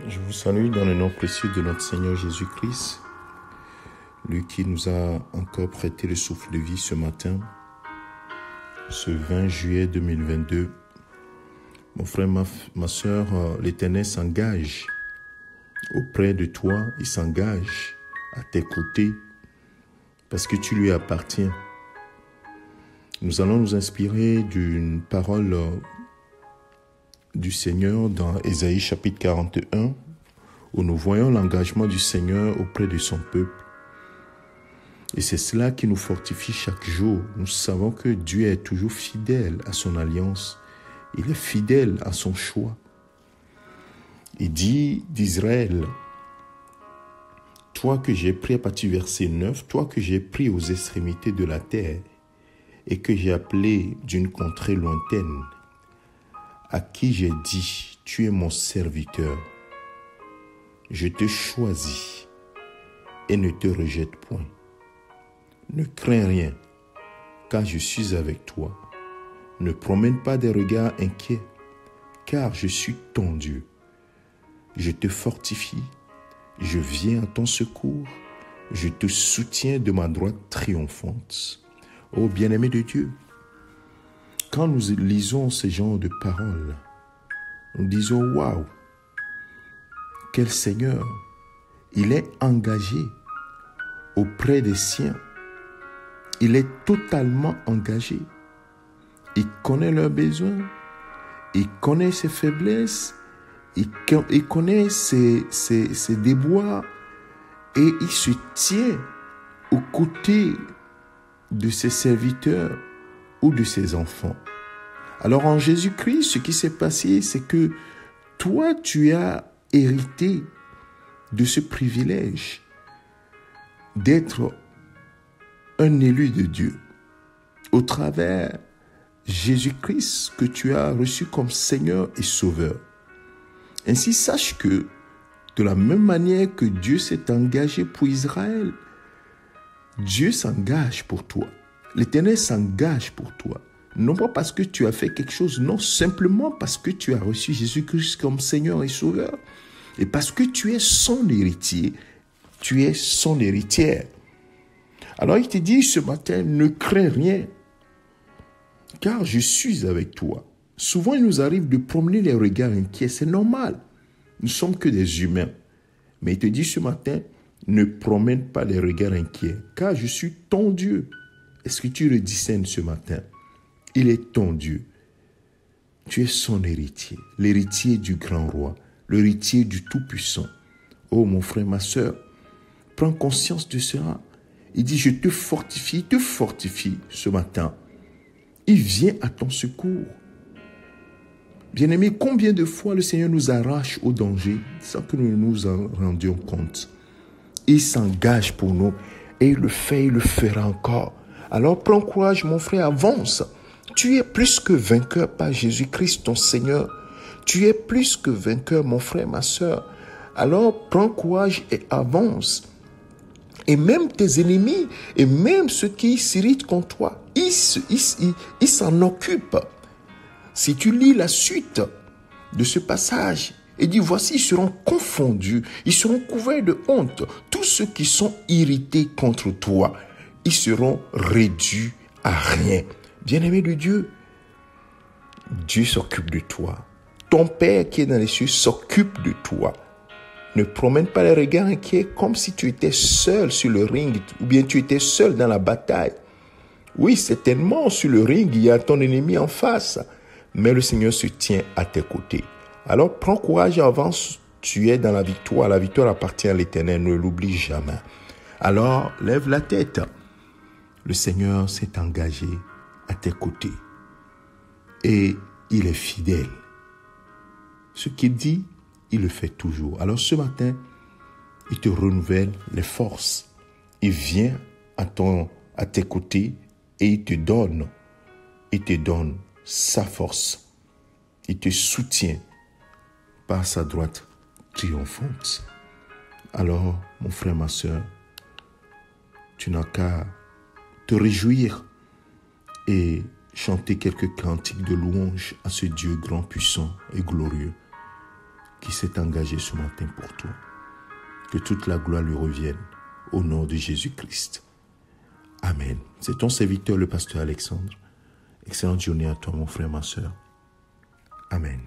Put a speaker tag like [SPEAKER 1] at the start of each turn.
[SPEAKER 1] Je vous salue dans le nom précieux de notre Seigneur Jésus-Christ, lui qui nous a encore prêté le souffle de vie ce matin, ce 20 juillet 2022. Mon frère, ma soeur, l'Éternel s'engage auprès de toi, il s'engage à tes côtés parce que tu lui appartiens. Nous allons nous inspirer d'une parole du Seigneur dans Ésaïe chapitre 41, où nous voyons l'engagement du Seigneur auprès de son peuple. Et c'est cela qui nous fortifie chaque jour. Nous savons que Dieu est toujours fidèle à son alliance. Il est fidèle à son choix. Il dit d'Israël, toi que j'ai pris, à partir du verset 9, toi que j'ai pris aux extrémités de la terre et que j'ai appelé d'une contrée lointaine, à qui j'ai dit, tu es mon serviteur, je te choisis et ne te rejette point. Ne crains rien, car je suis avec toi. Ne promène pas des regards inquiets, car je suis ton Dieu. Je te fortifie, je viens à ton secours, je te soutiens de ma droite triomphante. Ô bien-aimé de Dieu, quand nous lisons ce genre de paroles, nous disons « Waouh, quel Seigneur, il est engagé auprès des siens. Il est totalement engagé. Il connaît leurs besoins, il connaît ses faiblesses, il connaît ses déboires et il se tient aux côtés de ses serviteurs ou de ses enfants. Alors en Jésus-Christ, ce qui s'est passé, c'est que toi, tu as hérité de ce privilège d'être un élu de Dieu au travers Jésus-Christ que tu as reçu comme Seigneur et Sauveur. Ainsi, sache que de la même manière que Dieu s'est engagé pour Israël, Dieu s'engage pour toi. L'Éternel s'engage pour toi. Non pas parce que tu as fait quelque chose, non, simplement parce que tu as reçu Jésus-Christ comme Seigneur et Sauveur. Et parce que tu es son héritier, tu es son héritière. Alors il te dit ce matin, ne crains rien, car je suis avec toi. Souvent il nous arrive de promener les regards inquiets, c'est normal. Nous ne sommes que des humains. Mais il te dit ce matin, ne promène pas les regards inquiets, car je suis ton Dieu. Est-ce que tu le discernes ce matin? Il est ton Dieu. Tu es son héritier, l'héritier du grand roi, l'héritier du Tout-Puissant. Oh mon frère, ma soeur, prends conscience de cela. Il dit, je te fortifie ce matin. Il vient à ton secours. Bien-aimé, combien de fois le Seigneur nous arrache au danger sans que nous nous en rendions compte? Il s'engage pour nous et il le fait, il le fera encore. Alors prends courage mon frère, avance. Tu es plus que vainqueur par Jésus-Christ ton Seigneur. Tu es plus que vainqueur mon frère, ma soeur. Alors prends courage et avance. Et même tes ennemis, et même ceux qui s'irritent contre toi, ils s'en occupent. Si tu lis la suite de ce passage, il dit, voici, ils seront confondus, ils seront couverts de honte. Tous ceux qui sont irrités contre toi, ils seront réduits à rien. Bien-aimé de Dieu, Dieu s'occupe de toi. Ton Père qui est dans les cieux s'occupe de toi. Ne promène pas les regards inquiets comme si tu étais seul sur le ring ou bien tu étais seul dans la bataille. Oui, certainement, sur le ring, il y a ton ennemi en face, mais le Seigneur se tient à tes côtés. Alors, prends courage et avance, tu es dans la victoire. La victoire appartient à l'Éternel, ne l'oublie jamais. Alors, lève la tête. Le Seigneur s'est engagé à tes côtés et il est fidèle. Ce qu'il dit, il le fait toujours. Alors ce matin, il te renouvelle les forces. Il vient à tes côtés et il te donne sa force. Il te soutient par sa droite triomphante. Alors, mon frère, ma soeur, tu n'as qu'à te réjouir et chanter quelques cantiques de louange à ce Dieu grand, puissant et glorieux. qui s'est engagé ce matin pour toi. Que toute la gloire lui revienne au nom de Jésus-Christ. Amen. C'est ton serviteur, le pasteur Alexandre. Excellente journée à toi, mon frère, ma soeur. Amen.